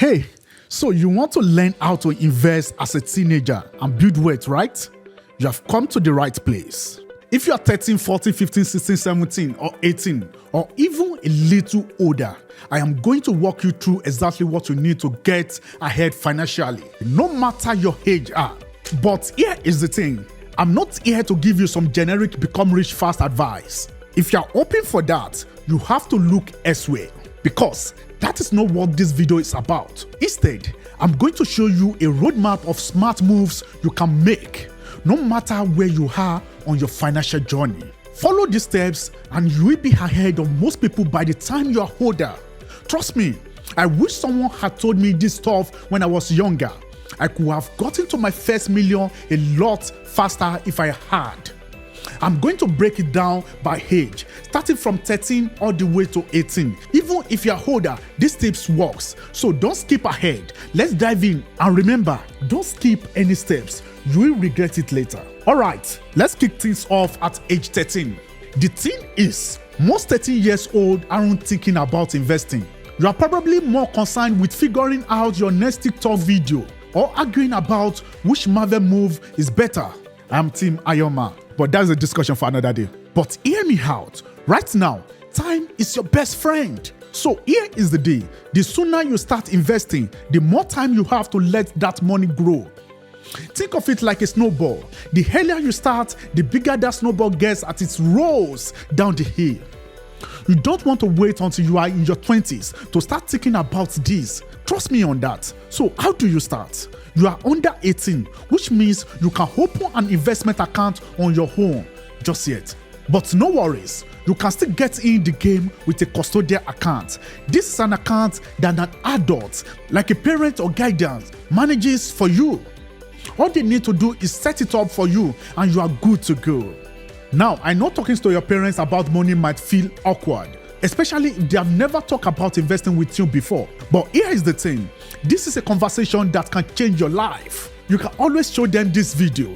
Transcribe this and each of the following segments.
Hey, so you want to learn how to invest as a teenager and build wealth, right? You have come to the right place. If you are 13, 14, 15, 16, 17, or 18, or even a little older, I am going to walk you through exactly what you need to get ahead financially, no matter your age. But here is the thing. I'm not here to give you some generic become rich fast advice. If you are open for that, you have to look elsewhere, because that is not what this video is about. Instead, I'm going to show you a roadmap of smart moves you can make, no matter where you are on your financial journey. Follow these steps and you will be ahead of most people by the time you are older. Trust me, I wish someone had told me this stuff when I was younger. I could have gotten to my first million a lot faster if I had. I'm going to break it down by age, starting from 13 all the way to 18. Even if you're older, these tips works, so don't skip ahead. Let's dive in, and remember, don't skip any steps. You will regret it later. Alright, let's kick things off at age 13. The thing is, most 13 years old aren't thinking about investing. You are probably more concerned with figuring out your next TikTok video or arguing about which Marvel move is better. I'm Team Ayoma, but that's a discussion for another day. But hear me out. Right now, time is your best friend. So here is the deal. The sooner you start investing, the more time you have to let that money grow. Think of it like a snowball. The earlier you start, the bigger that snowball gets as it rolls down the hill. You don't want to wait until you are in your 20s to start thinking about this. Trust me on that. So how do you start? You are under 18, which means you can open an investment account on your own just yet. But no worries, you can still get in the game with a custodial account. This is an account that an adult, like a parent or guardian, manages for you. All they need to do is set it up for you and you are good to go. Now, I know talking to your parents about money might feel awkward, especially if they have never talked about investing with you before. But here is the thing. This is a conversation that can change your life. You can always show them this video,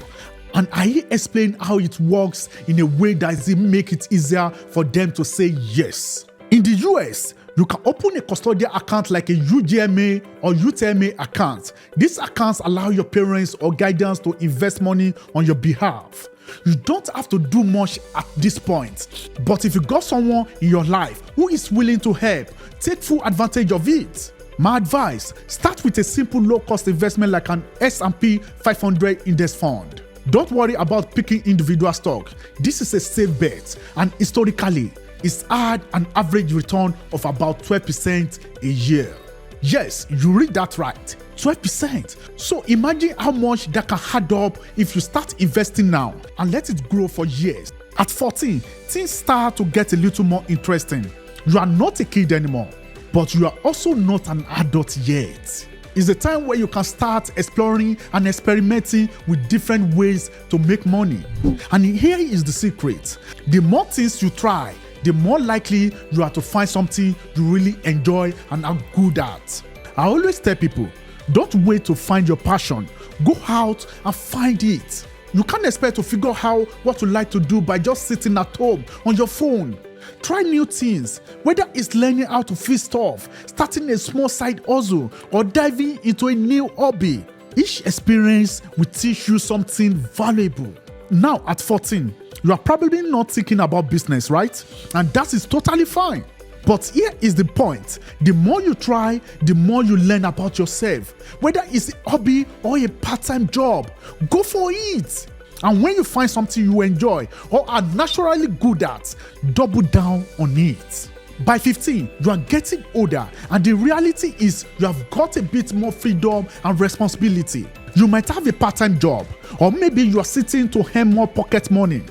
and I explain how it works in a way that make it easier for them to say yes. In the US, you can open a custodial account like a UGMA or UTMA account. These accounts allow your parents or guardians to invest money on your behalf. You don't have to do much at this point, but if you got someone in your life who is willing to help, take full advantage of it. My advice, start with a simple low-cost investment like an S&P 500 index fund. Don't worry about picking individual stock. This is a safe bet, and historically, it's had an average return of about 12% a year. Yes, you read that right, 12%. So imagine how much that can add up if you start investing now and let it grow for years. At 14, things start to get a little more interesting. You are not a kid anymore, but you are also not an adult yet. It's the time where you can start exploring and experimenting with different ways to make money. And here is the secret. The more things you try, the more likely you are to find something you really enjoy and are good at. I always tell people, don't wait to find your passion. Go out and find it. You can't expect to figure out what you like to do by just sitting at home on your phone. Try new things, whether it's learning how to fix stuff, starting a small side hustle, or diving into a new hobby. Each experience will teach you something valuable. Now at 14, you are probably not thinking about business, right? And that is totally fine. But here is the point. The more you try, the more you learn about yourself. Whether it's a hobby or a part-time job, go for it. And when you find something you enjoy or are naturally good at, double down on it. By 15, you are getting older, and the reality is you have got a bit more freedom and responsibility. You might have a part-time job, or maybe you are sitting to earn more pocket money.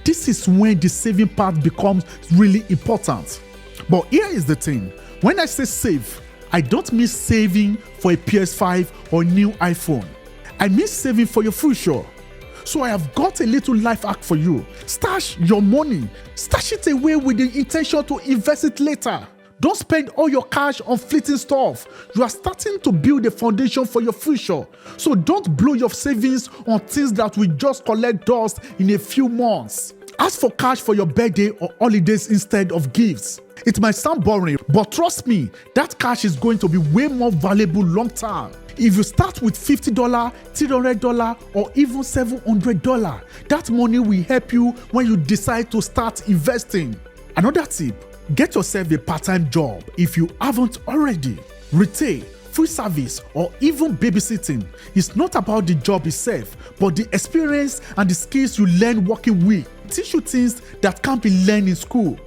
This is when the saving part becomes really important. But here is the thing. When I say save, I don't mean saving for a PS5 or new iPhone. I mean saving for your future. So I have got a little life hack for you. Stash your money. Stash it away with the intention to invest it later. Don't spend all your cash on fleeting stuff. You are starting to build a foundation for your future. So don't blow your savings on things that will just collect dust in a few months. Ask for cash for your birthday or holidays instead of gifts. It might sound boring, but trust me, that cash is going to be way more valuable long term. If you start with $50, $300, or even $700, that money will help you when you decide to start investing. Another tip, get yourself a part-time job if you haven't already. Retail, free service, or even babysitting. It's not about the job itself, but the experience and the skills you learn working with. Teach you things that can't be learned in school,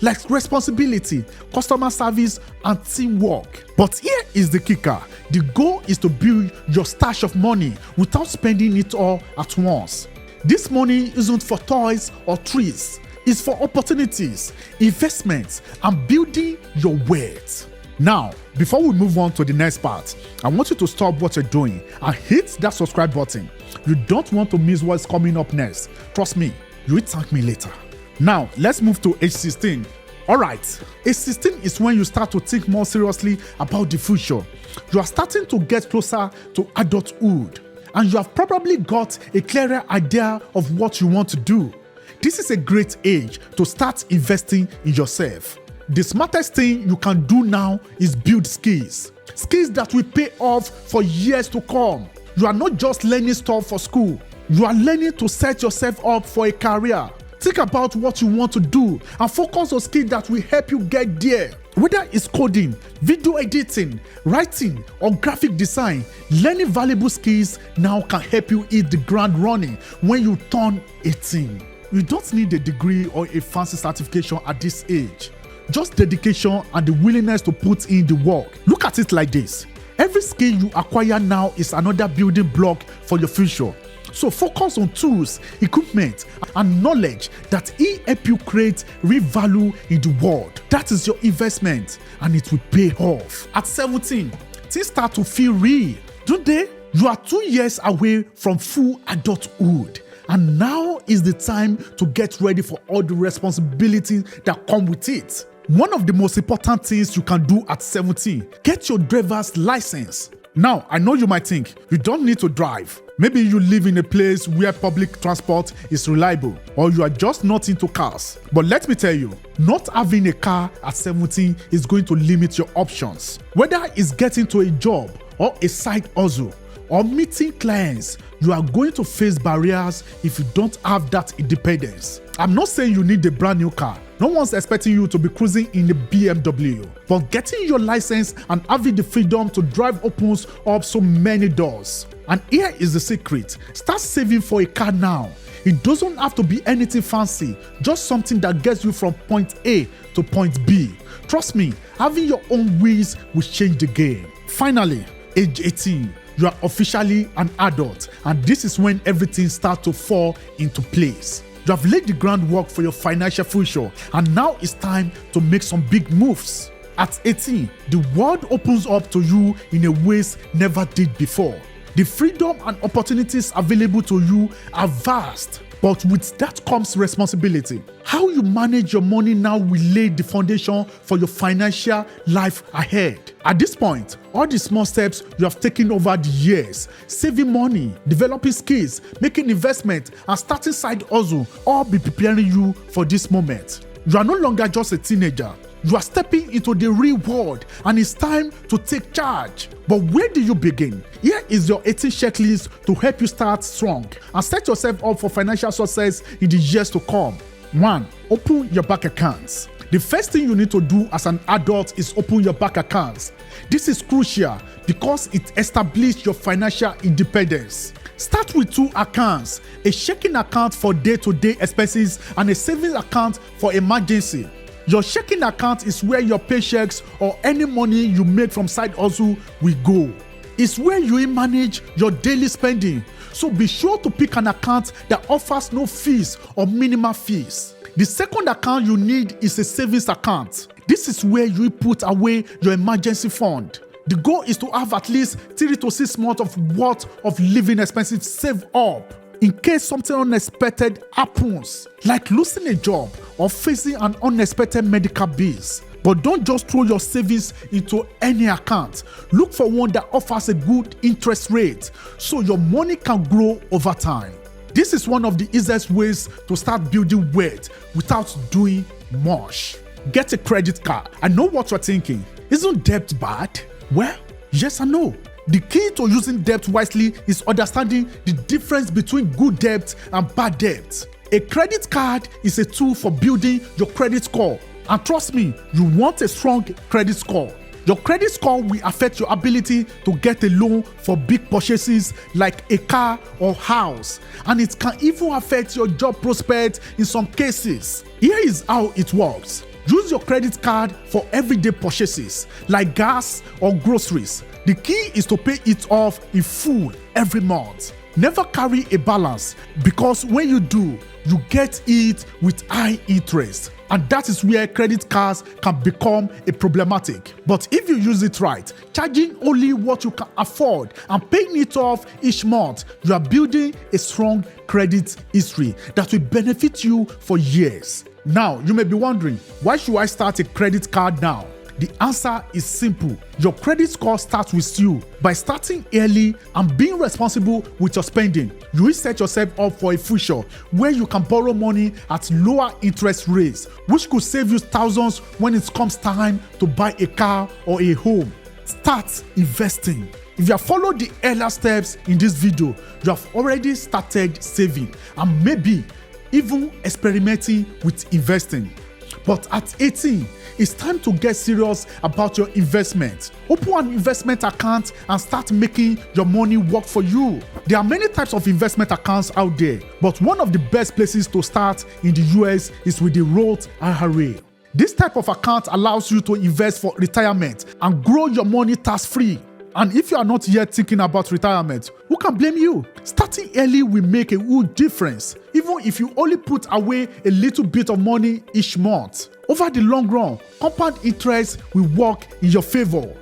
like responsibility, customer service, and teamwork. But here is the kicker. The goal is to build your stash of money without spending it all at once. This money isn't for toys or trees. It's for opportunities, investments, and building your wealth. Now, before we move on to the next part, I want you to stop what you're doing and hit that subscribe button. You don't want to miss what's coming up next. Trust me, you will thank me later. Now, let's move to age 16. Alright, age 16 is when you start to think more seriously about the future. You are starting to get closer to adulthood, and you have probably got a clearer idea of what you want to do. This is a great age to start investing in yourself. The smartest thing you can do now is build skills. Skills that will pay off for years to come. You are not just learning stuff for school. You are learning to set yourself up for a career. Think about what you want to do and focus on skills that will help you get there. Whether it's coding, video editing, writing, or graphic design, learning valuable skills now can help you hit the ground running when you turn 18. You don't need a degree or a fancy certification at this age. Just dedication and the willingness to put in the work. Look at it like this. Every skill you acquire now is another building block for your future. So focus on tools, equipment, and knowledge that will help you create real value in the world. That is your investment, and it will pay off. At 17, things start to feel real, don't they? You are 2 years away from full adulthood, and now is the time to get ready for all the responsibilities that come with it. One of the most important things you can do at 17, get your driver's license. Now, I know you might think you don't need to drive. Maybe you live in a place where public transport is reliable, or you are just not into cars. But let me tell you, not having a car at 17 is going to limit your options. Whether it's getting to a job or a side hustle or meeting clients, you are going to face barriers if you don't have that independence. I'm not saying you need a brand new car. No one's expecting you to be cruising in a BMW. But getting your license and having the freedom to drive opens up so many doors. And here is the secret. Start saving for a car now. It doesn't have to be anything fancy, just something that gets you from point A to point B. Trust me, having your own wheels will change the game. Finally, age 18. You are officially an adult, and this is when everything starts to fall into place. You have laid the groundwork for your financial future, and now it's time to make some big moves. At 18, the world opens up to you in a ways never did before. The freedom and opportunities available to you are vast, but with that comes responsibility. How you manage your money now will lay the foundation for your financial life ahead. At this point, all the small steps you have taken over the years, saving money, developing skills, making investments, and starting side hustle, all be preparing you for this moment. You are no longer just a teenager. You are stepping into the real world, and it's time to take charge. But where do you begin? Here is your 18 checklist to help you start strong and set yourself up for financial success in the years to come. 1. Open your bank accounts. The first thing you need to do as an adult is open your bank accounts. This is crucial because it establishes your financial independence. Start with 2 accounts, a checking account for day-to-day expenses and a savings account for emergency. Your checking account is where your paychecks or any money you make from side hustle will go. It's where you manage your daily spending, so be sure to pick an account that offers no fees or minimal fees. The second account you need is a savings account. This is where you put away your emergency fund. The goal is to have at least 3 to 6 months of worth of living expenses saved up in case something unexpected happens, like losing a job or facing an unexpected medical bills. But don't just throw your savings into any account. Look for one that offers a good interest rate so your money can grow over time. This is one of the easiest ways to start building wealth without doing much. Get a credit card. I know what you're thinking. Isn't debt bad? Well, yes and no. The key to using debt wisely is understanding the difference between good debt and bad debt. A credit card is a tool for building your credit score. And trust me, you want a strong credit score. Your credit score will affect your ability to get a loan for big purchases like a car or house. And it can even affect your job prospects in some cases. Here is how it works. Use your credit card for everyday purchases like gas or groceries. The key is to pay it off in full every month. Never carry a balance, because when you do, you get it with high interest. And that is where credit cards can become a problematic. But if you use it right, charging only what you can afford and paying it off each month, you are building a strong credit history that will benefit you for years. Now, you may be wondering, why should I start a credit card now? The answer is simple. Your credit score starts with you. By starting early and being responsible with your spending, you will set yourself up for a future where you can borrow money at lower interest rates, which could save you thousands when it comes time to buy a car or a home. Start investing. If you have followed the earlier steps in this video, you have already started saving and maybe even experimenting with investing. But at 18, it's time to get serious about your investment. Open an investment account and start making your money work for you. There are many types of investment accounts out there, but one of the best places to start in the US is with the Roth IRA. This type of account allows you to invest for retirement and grow your money tax-free. And if you are not yet thinking about retirement, who can blame you? Starting early will make a huge difference, even if you only put away a little bit of money each month. Over the long run, compound interest will work in your favor.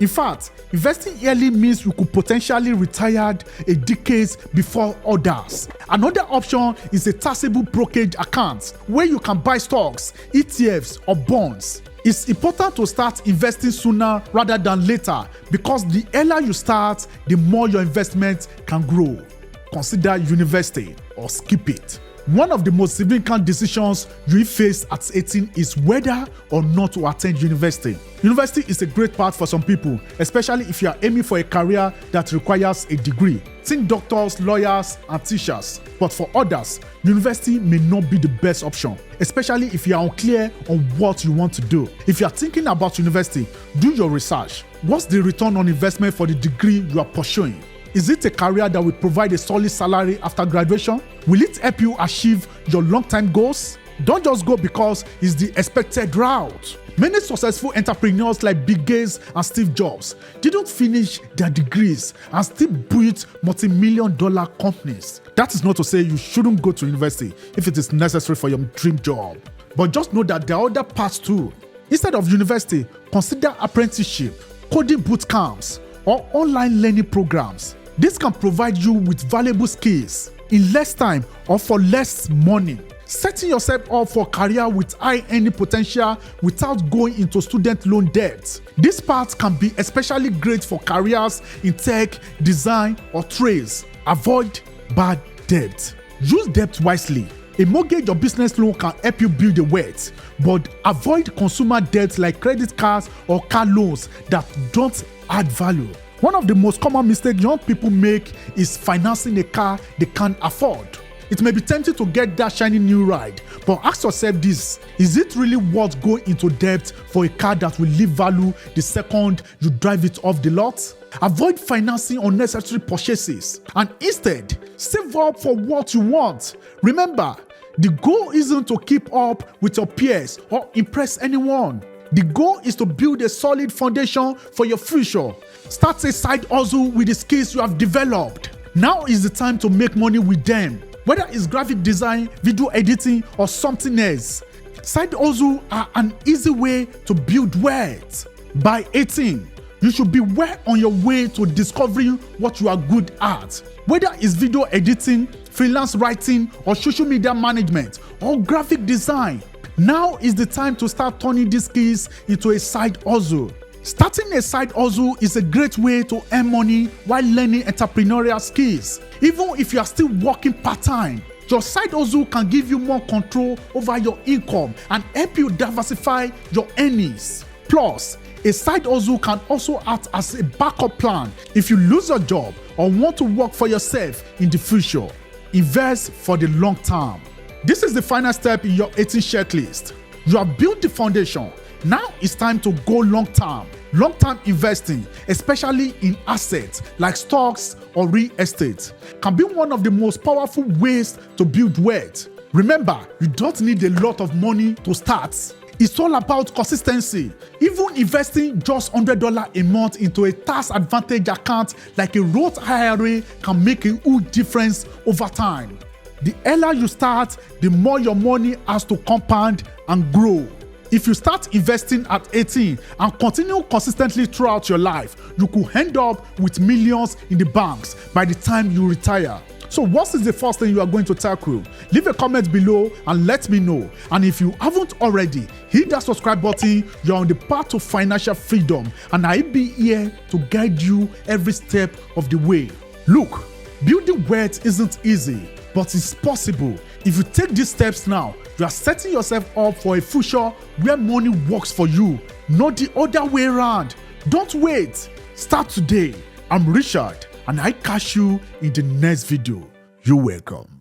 In fact, investing early means you could potentially retire a decade before others. Another option is a taxable brokerage account where you can buy stocks, ETFs, or bonds. It's important to start investing sooner rather than later, because the earlier you start, the more your investment can grow. Consider university or skip it. One of the most significant decisions you face at 18 is whether or not to attend university. University is a great path for some people, especially if you are aiming for a career that requires a degree. Think doctors, lawyers, and teachers. But for others, university may not be the best option, especially if you are unclear on what you want to do. If you are thinking about university, do your research. What's the return on investment for the degree you are pursuing? Is it a career that will provide a solid salary after graduation? Will it help you achieve your long-term goals? Don't just go because it's the expected route. Many successful entrepreneurs like Bill Gates and Steve Jobs didn't finish their degrees and still built multi-million-dollar companies. That is not to say you shouldn't go to university if it is necessary for your dream job. But just know that there are other paths too. Instead of university, consider apprenticeship, coding boot camps, or online learning programs. This can provide you with valuable skills in less time or for less money. Setting yourself up for a career with high earning potential without going into student loan debt. This path can be especially great for careers in tech, design, or trades. Avoid bad debt. Use debt wisely. A mortgage or business loan can help you build a wealth, but avoid consumer debts like credit cards or car loans that don't add value. One of the most common mistakes young people make is financing a car they can't afford. It may be tempting to get that shiny new ride, but ask yourself this: is it really worth going into debt for a car that will leave value the second you drive it off the lot? Avoid financing unnecessary purchases and instead save up for what you want. Remember, the goal isn't to keep up with your peers or impress anyone. The goal is to build a solid foundation for your future. Start a side hustle with the skills you have developed. Now is the time to make money with them. Whether it's graphic design, video editing, or something else, side hustles are an easy way to build wealth. By 18, you should be well on your way to discovering what you are good at. Whether it's video editing, freelance writing, or social media management, or graphic design, now is the time to start turning these skills into a side hustle. Starting a side hustle is a great way to earn money while learning entrepreneurial skills. Even if you are still working part-time, your side hustle can give you more control over your income and help you diversify your earnings. Plus, a side hustle can also act as a backup plan if you lose your job or want to work for yourself in the future. Invest for the long term. This is the final step in your 18 checklist. You have built the foundation. Now it's time to go long term. Long term investing, especially in assets like stocks or real estate, can be one of the most powerful ways to build wealth. Remember, you don't need a lot of money to start. It's all about consistency. Even investing just $100 a month into a tax advantage account like a Roth IRA can make a huge difference over time. The earlier you start, the more your money has to compound and grow. If you start investing at 18 and continue consistently throughout your life, you could end up with millions in the banks by the time you retire. So what is the first thing you are going to tackle? Leave a comment below and let me know. And if you haven't already, hit that subscribe button. You're on the path to financial freedom, and I'll be here to guide you every step of the way. Look, building wealth isn't easy, but it's possible. If you take these steps now, you are setting yourself up for a future where money works for you, not the other way around. Don't wait. Start today. I'm Richard, and I catch you in the next video. You're welcome.